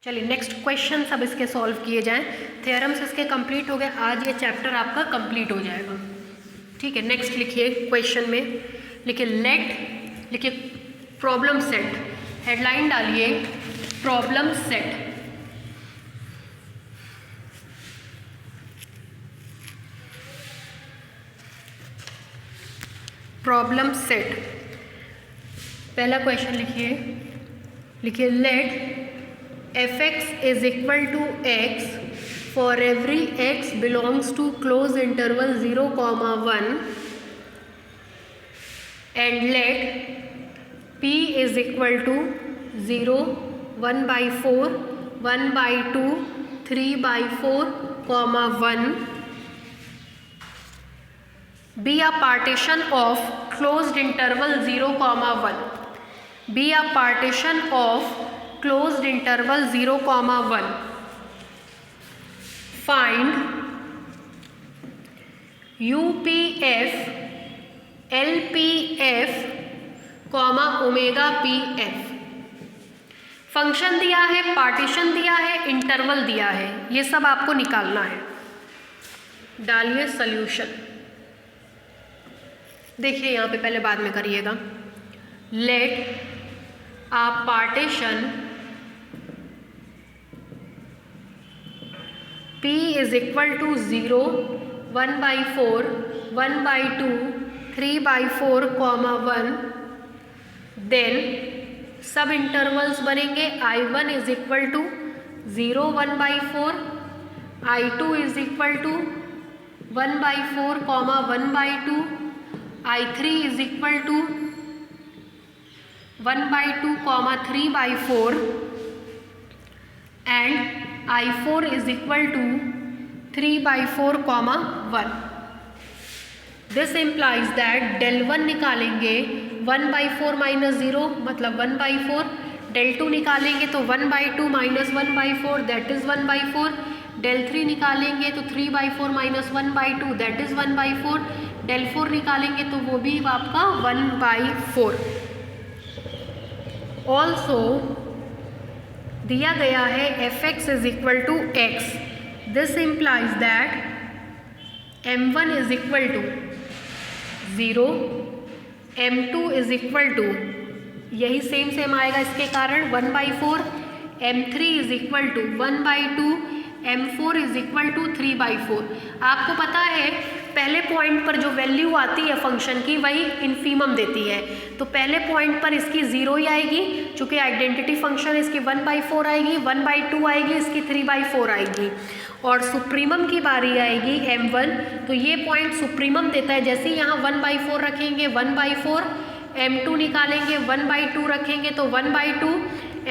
चलिए next question अब इसके सॉल्व किए जाएं। थ्योरम्स इसके कंप्लीट हो गए, आज ये चैप्टर आपका कंप्लीट हो जाएगा। ठीक है, नेक्स्ट लिखिए क्वेश्चन में, लिखिए लेट, लिखिए प्रॉब्लम सेट, हेडलाइन डालिए प्रॉब्लम सेट। प्रॉब्लम सेट, पहला क्वेश्चन लिखिए, लिखिए late f(x) is equal to x for every x belongs to closed interval 0, 1 and let p is equal to 0, 1/4, 1/2, 3/4, 1 be a partition of closed interval 0, 1. Be a partition of closed interval 0, 1. Find UPF, LPF, omega PF। Function दिया है, partition दिया है, interval दिया है, ये सब आपको निकालना है। डालिए सॉल्यूशन। देखिए यहाँ पे पहले बाद में करिएगा। Let a partition P is equal to 0, 1/4, 1/2, 3/4, 1 then सब इंटरवल्स बनेंगे। I1 is equal to 0, 1/4, I2 is equal to 1/4, 1/2, I3 is equal to 1/2, 3/4 and I4 is equal to 3/4, 1. This implies that del 1 निकालेंगे 1/4 minus 0 मतलब 1/4, del 2 निकालेंगे तो 1/2 minus 1/4 that is 1/4, del 3 निकालेंगे तो 3/4 minus 1/2 that is 1/4, del 4 निकालेंगे तो वो भी आपका 1/4। ऑल्सो दिया गया है f(x) is equal to x। This implies that m1 is equal to 0, m2 is equal to, यही सेम आएगा इसके कारण 1/4, m3 is equal to 1/2, m4 is equal to 3/4। आपको पता है पहले पॉइंट पर जो वैल्यू आती है फंक्शन की वही इन्फीमम देती है, तो पहले पॉइंट पर इसकी 0 ही आएगी, चूँकि आइडेंटिटी फंक्शन इसकी 1/4 आएगी, 1/2 आएगी, इसकी 3/4 आएगी, और सुप्रीमम की बारी आएगी m1, तो ये पॉइंट सुप्रीमम देता है। जैसे ही यहाँ 1/4 रखेंगे 1/4, m2 निकालेंगे 1/2 रखेंगे तो 1/2,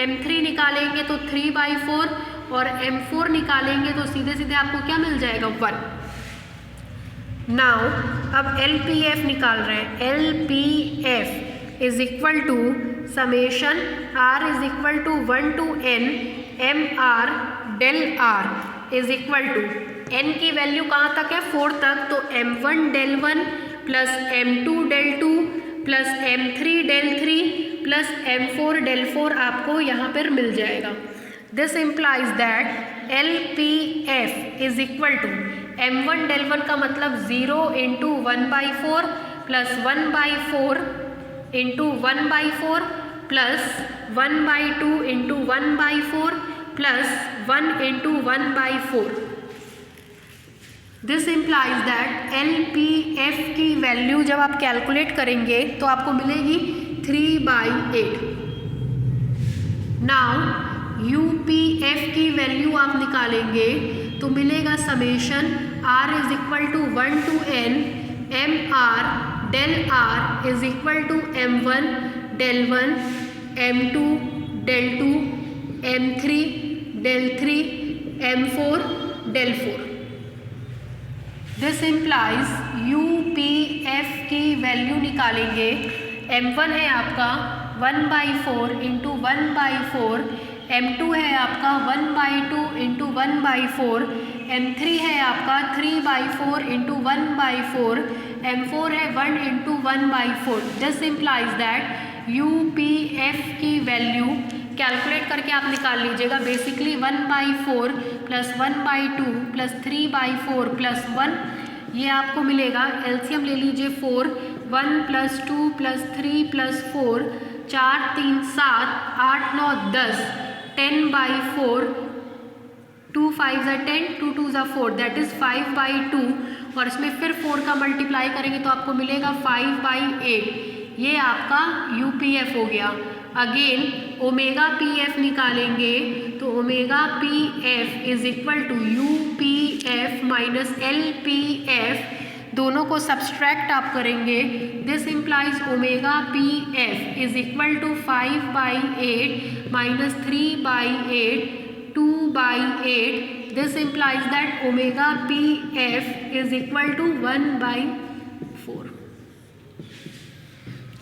m3 निकालेंगे तो 3/4 और m4 निकालेंगे तो सीधे सीधे आपको क्या मिल जाएगा 1। नाउ अब LPF निकाल रहे हैं। LPF is equal to summation R is equal to 1 to n mr del r is equal to n की वैल्यू कहाँ तक है 4 तक, तो m1 del 1 plus m2 del 2 plus m3 del 3 plus m4 del 4 आपको यहाँ पर मिल जाएगा। This implies that LPF is equal to m1 del 1 का मतलब 0 into 1/4 plus 1/4 into 1/4 plus 1/2 into 1/4 plus 1 into 1/4। This implies that LPF की value जब आप कैलकुलेट करेंगे तो आपको मिलेगी 3/8। नाउ UPF की वैल्यू आप निकालेंगे तो मिलेगा summation R is equal to 1 to n mr del r is equal to m1 del 1, m2 del 2, m3 del 3, m4 del 4। This implies UPF की वैल्यू निकालेंगे। m1 है आपका 1/4 इंटू 1/4, m2 है आपका 1/2 इंटू 1/4, m3 है आपका 3/4 इंटू 1/4, m4 है 1 into 1/4। This implies that UPF की वैल्यू कैलकुलेट करके आप निकाल लीजिएगा। बेसिकली 1/4 प्लस 1/2 प्लस 3/4 प्लस 1, ये आपको मिलेगा। एलसीएम ले लीजिए 4, 1 प्लस 2 प्लस 3 प्लस 4, 4 3 7, 8 9 10, 10/4, 2 5 ज़ा 10, 2 2 ज़ा 4, दैट इज़ 5/2, और इसमें फिर 4 का मल्टीप्लाई करेंगे तो आपको मिलेगा 5/8। ये आपका यूपीएफ हो गया। अगेन ओमेगा पीएफ निकालेंगे तो omega PF is equal to UPF minus LPF, दोनों को सब्सट्रैक्ट आप करेंगे। This implies omega PF is equal to 5/8 minus 3/8, 2/8. This implies that omega pf is equal to 1/4.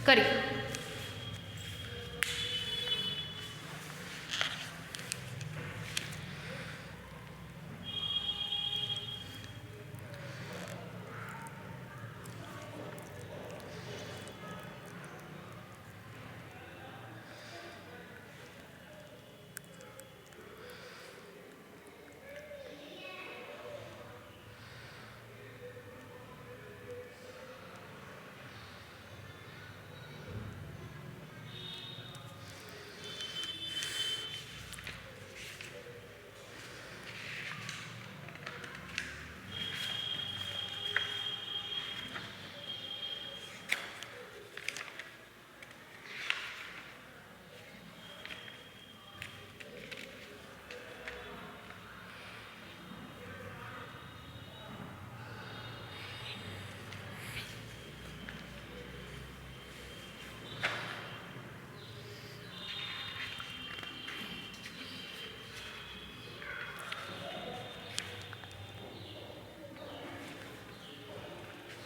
करिए।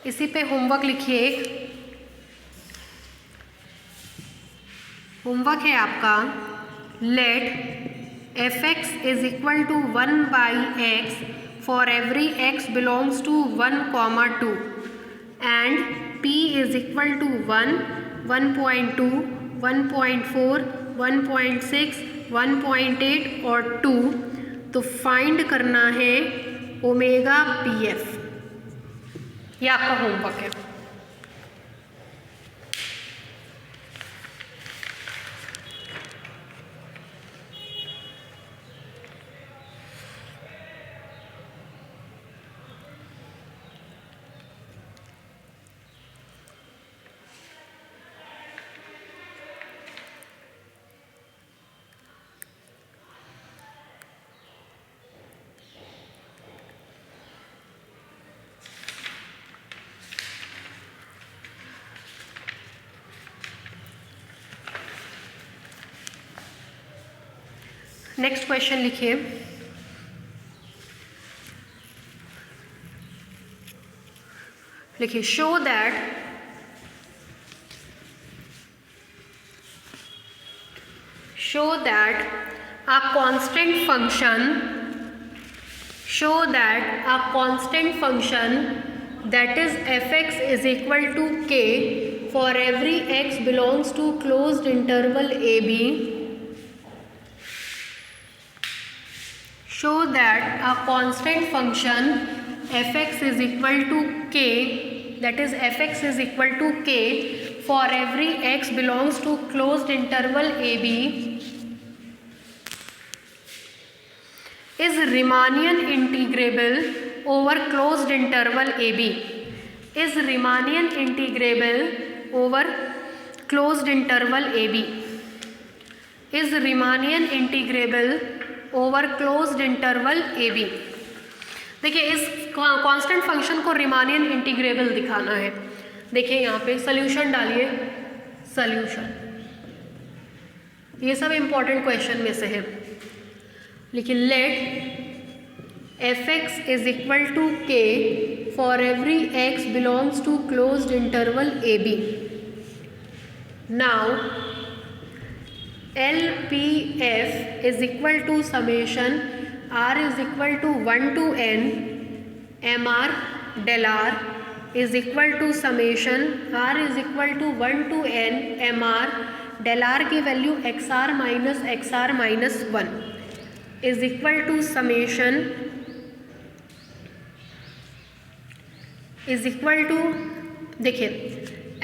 इसी पे होमवर्क लिखिए। एक होमवर्क है आपका, let f(x) is equal to 1/x for every x belongs to 1, 2 and p is equal to 1, 1.2, 1.4, 1.6, 1.8 और 2। तो find करना है ओमेगा pf। ये आपका होमवर्क है। नेक्स्ट क्वेश्चन लिखिए। लिखिए show that a constant function that is fx is equal to k for every x belongs to closed interval ab. Show that a constant function fx is equal to k, that is fx is equal to k for every x belongs to closed interval ab is Riemannian integrable over closed interval ab. Is Riemannian integrable over closed interval ab. Is Riemannian integrable over closed interval a b. देखिए इस constant function को रीमानियन integrable दिखाना है। देखिए यहाँ पे solution डालिए, solution, ये सब इम्पॉर्टेंट क्वेश्चन में से है। लेकिन let f x is equal to k for every x belongs to closed interval a b. Now LPF is equal to summation R is equal to 1 to N MR del R is equal to summation R is equal to 1 to N MR del R की value x r minus 1 is equal to summation is equal to, देखिए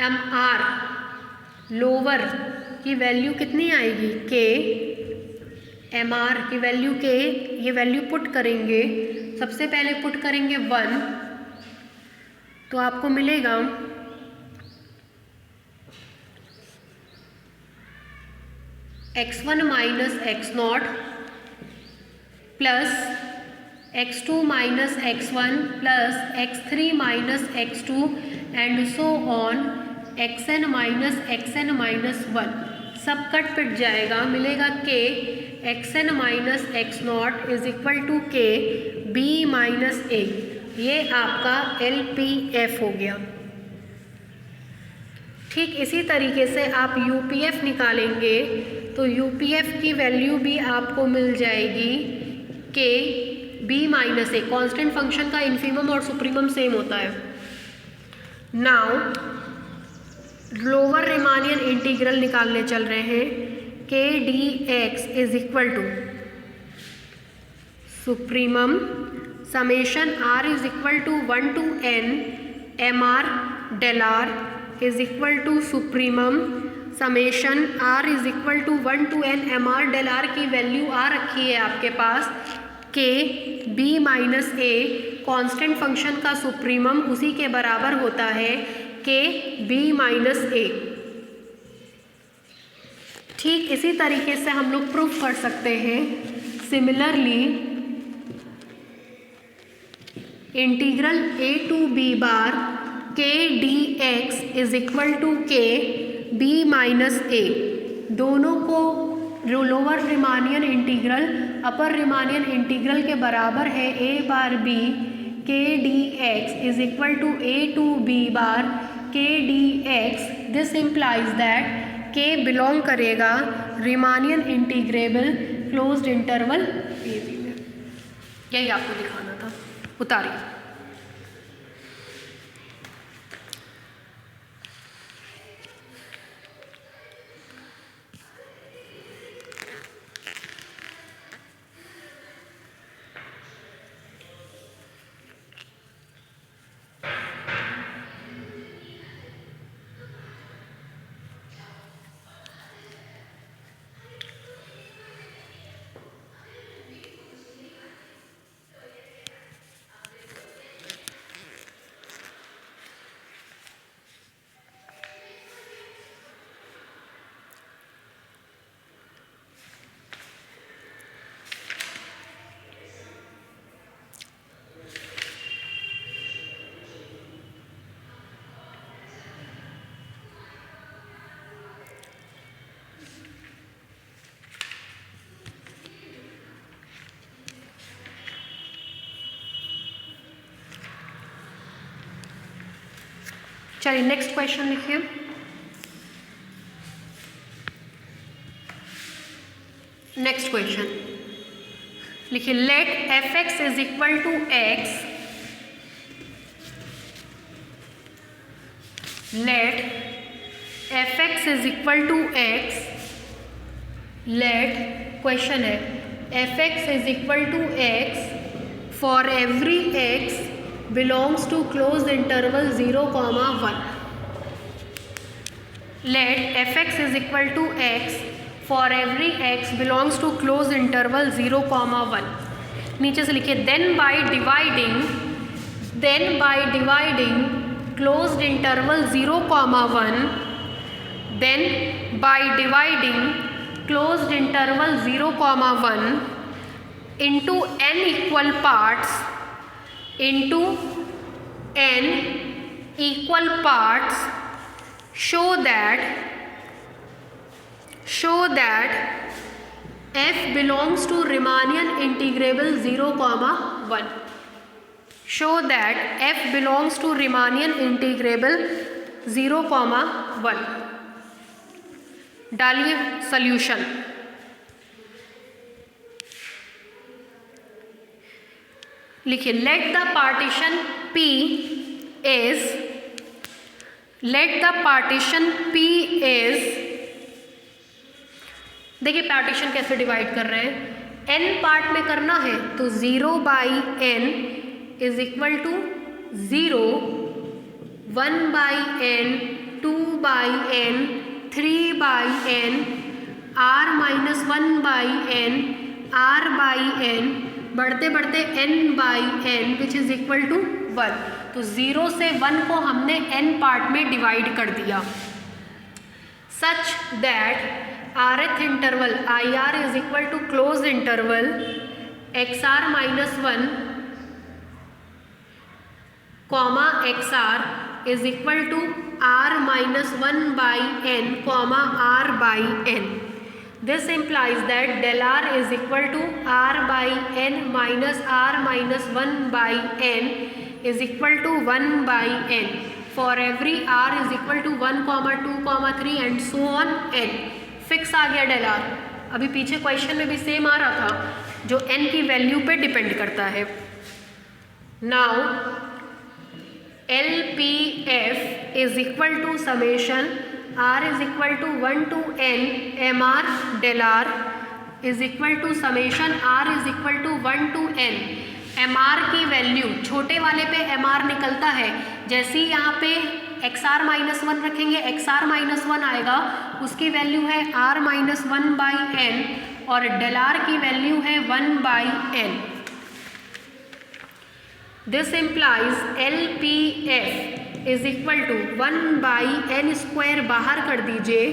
M R lower की value कितनी आएगी के, M R की value के, ये value put करेंगे, सबसे पहले पुट करेंगे 1, तो आपको मिलेगा x1 minus x naught plus x2 minus x1 plus x3 minus x2 and so on xn minus 1, सब कट पिट जाएगा, मिलेगा k xn minus x naught is equal to k b minus a, ये आपका LPF हो गया। ठीक इसी तरीके से आप UPF निकालेंगे तो UPF की वैल्यू भी आपको मिल जाएगी k b minus a, constant function का इन्फीमम और सुप्रीमम सेम होता है। नाउ लोअर रिमानियन इंटीग्रल निकालने चल रहे हैं, k dx is equal to supremum summation r is equal to 1 to n mr del r is equal to supremum summation r is equal to 1 to n mr del r की value आ रखी है आपके पास k b minus a, constant function का supremum उसी के बराबर होता है k b माइनस ए। ठीक इसी तरीके से हम लोग प्रूफ कर सकते हैं, similarly integral a to b bar k dx is equal to k b minus a, दोनों को lower Riemannian integral upper Riemannian integral के बराबर है a bar b k dx is equal to a to b bar k dx, this implies that k belong करेगा Riemannian integrable closed interval a b में, यही आपको दिखाना था। उतारिए। चलिए नेक्स्ट क्वेश्चन लिखिए। नेक्स्ट क्वेश्चन लिखिए, late f x is equal to x, let f x is equal to x, let question है f x is equal to x for every x belongs to closed interval 0,1. Let fx is equal to x for every x belongs to closed interval 0,1. नीचे से लिखिए then by dividing closed interval 0,1, then by dividing closed interval 0,1 into n equal parts, into n equal parts, show that f belongs to Riemannian integrable 0,1. Show that f belongs to Riemannian integrable 0,1. डालिए solution. लिखिए let the partition P is देखिए partition कैसे divide कर रहे हैं, n part में करना है तो 0/n is equal to 0, 1/n, 2/n, 3/n, r-1/n, r/n, बढ़ते बढ़ते n/n which is equal to 1। तो 0 से 1 को हमने n पार्ट में डिवाइड कर दिया, such that rth interval IR is equal to close interval XR-1 comma XR is equal to r-1/n comma r/n। This implies that del r is equal to r/n minus r-1/n is equal to 1/n for every r is equal to 1, 2, 3 and so on n। Fix आ गया del are. अभी पीछे question में भी same आ रहा था जो n की वैल्यू पे डिपेंड करता है। Now LPF is equal to summation r is equal to 1 to n mr del r is equal to summation r is equal to 1 to n। mr की वैल्यू छोटे वाले पे mr निकलता है, जैसे ही यहाँ पे XR-1 रखेंगे XR-1 आएगा, उसकी वैल्यू है r-1/n और डेल r की वैल्यू है 1/n। This implies LPF is equal to 1/n² बाहर कर दीजिए,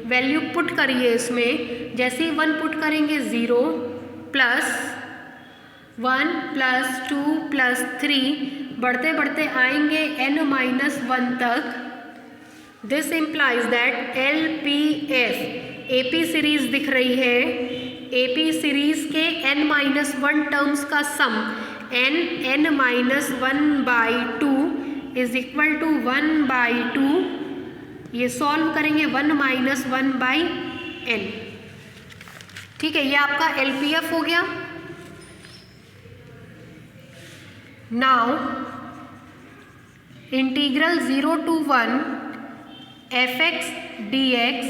वैल्यू पुट करिए इसमें, जैसे ही 1 पुट करेंगे 0 + 1 + 2 + 3 बढ़ते बढ़ते आएंगे n-1 तक। This implies that LPF AP series दिख रही है, AP सीरीज के n-1 टर्म्स का सम n-1/2 इज इक्वल टू 1/2। ये सॉल्व करेंगे 1-1/n। ठीक है, ये आपका LPF हो गया। Now integral 0 to 1 fx dx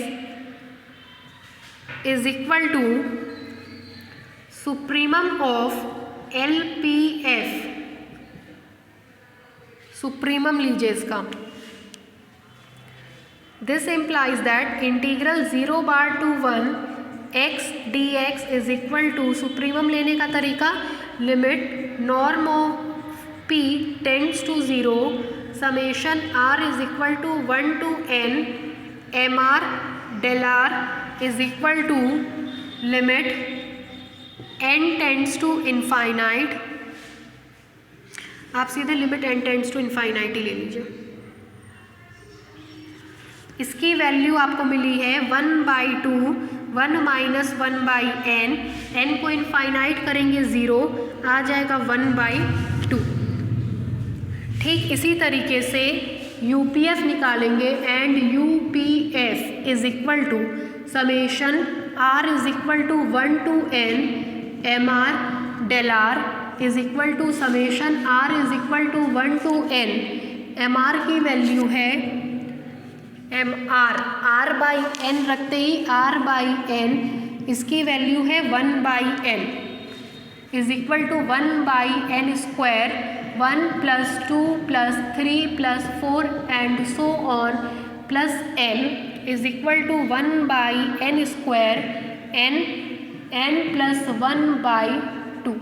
is equal to supremum of LPF। सुप्रीमम लीजिए इसका। This implies that integral 0 to 1 x dx is equal to, supremum लेने का तरीका, limit norm of p tends to 0 summation r is equal to 1 to n mr del r is equal to limit n tends to infinite. आप सीधे limit n tends to infinite ही ले लीजिए। इसकी value आपको मिली है 1/2, 1 - 1/n, n को infinite करेंगे 0, आ जाएगा 1/2। ठीक इसी तरीके से UPF निकालेंगे and UPF is equal to summation r is equal to 1 to n mr del r is equal to summation r is equal to 1 to n। mr की वैल्यू है mr, r/n रखते ही r/n, इसकी value है 1/n is equal to 1/n², 1 + 2 + 3 + 4 and so on plus n is equal to 1/n², n plus 1/2।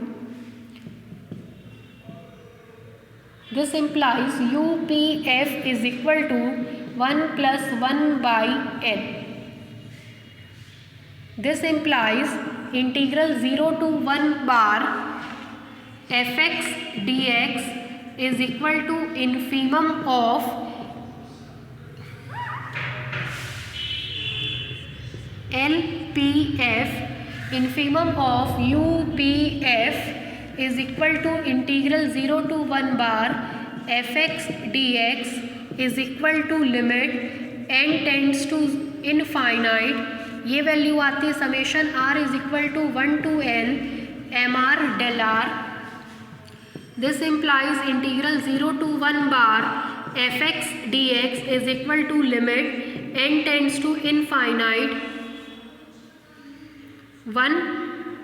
This implies UPF is equal to 1 + 1/n। This implies integral 0 to 1 bar fx dx is equal to infimum of LPF, infimum of UPF is equal to integral 0 to 1 bar fx dx is equal to limit n tends to infinite। ये value आती है summation r is equal to 1 to n mr del r। This implies integral 0 to 1 bar fx dx is equal to limit n tends to infinite 1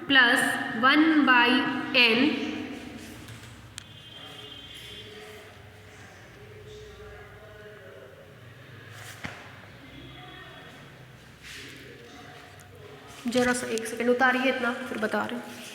plus 1/n जरा सा 1 second उतारिए इतना, फिर बता रहे हैं।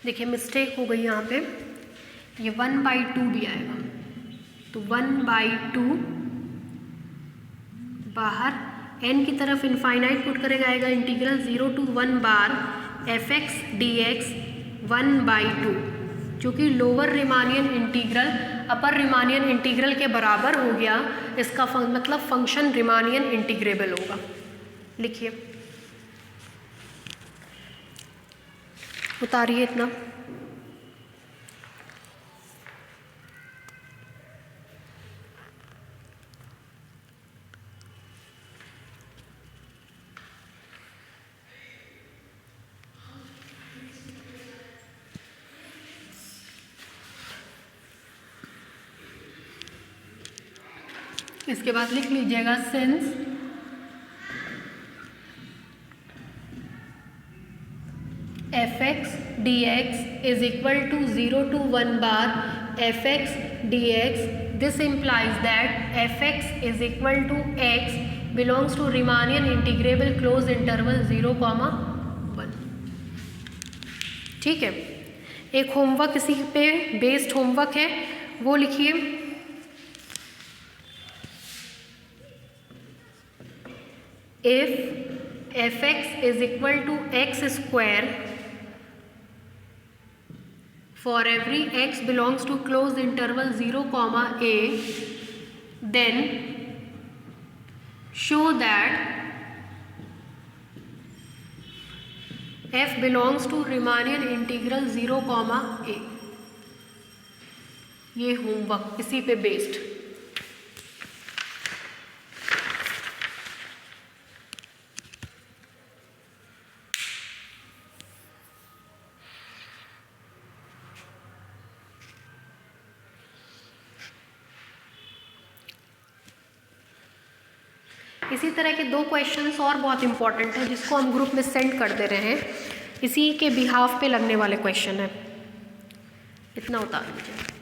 देखिए मिस्टेक हो गई यहाँ पे, ये 1/2 भी आएगा, तो 1/2 बाहर n की तरफ इनफाइनाइट पुट करेगा, आएगा integral 0 to 1 bar fx dx 1/2, चूँकि lower Riemannian integral upper Riemannian integral के बराबर हो गया, इसका मतलब फंक्शन रिमानियन इंटीग्रेबल होगा। लिखिए, उतारिए इतना। इसके बाद लिख लीजिएगा since fx dx is equal to 0 to 1 bar fx dx, this implies that fx is equal to x belongs to Riemannian integrable closed interval 0,1। ठीक है, एक होमवर्क इसी पे बेस्ड होमवर्क है, वो लिखिए। if fx is equal to x square for every x belongs to closed interval 0, a, then show that f belongs to Riemannian integral 0, a। ये homework इसी पे बेस्ड। इसी तरह के 2 क्वेश्चंस और बहुत इंपॉर्टेंट है, जिसको हम ग्रुप में सेंड कर दे रहे हैं, इसी के बिहाफ पे लगने वाले क्वेश्चन है। इतना उतार लीजिए।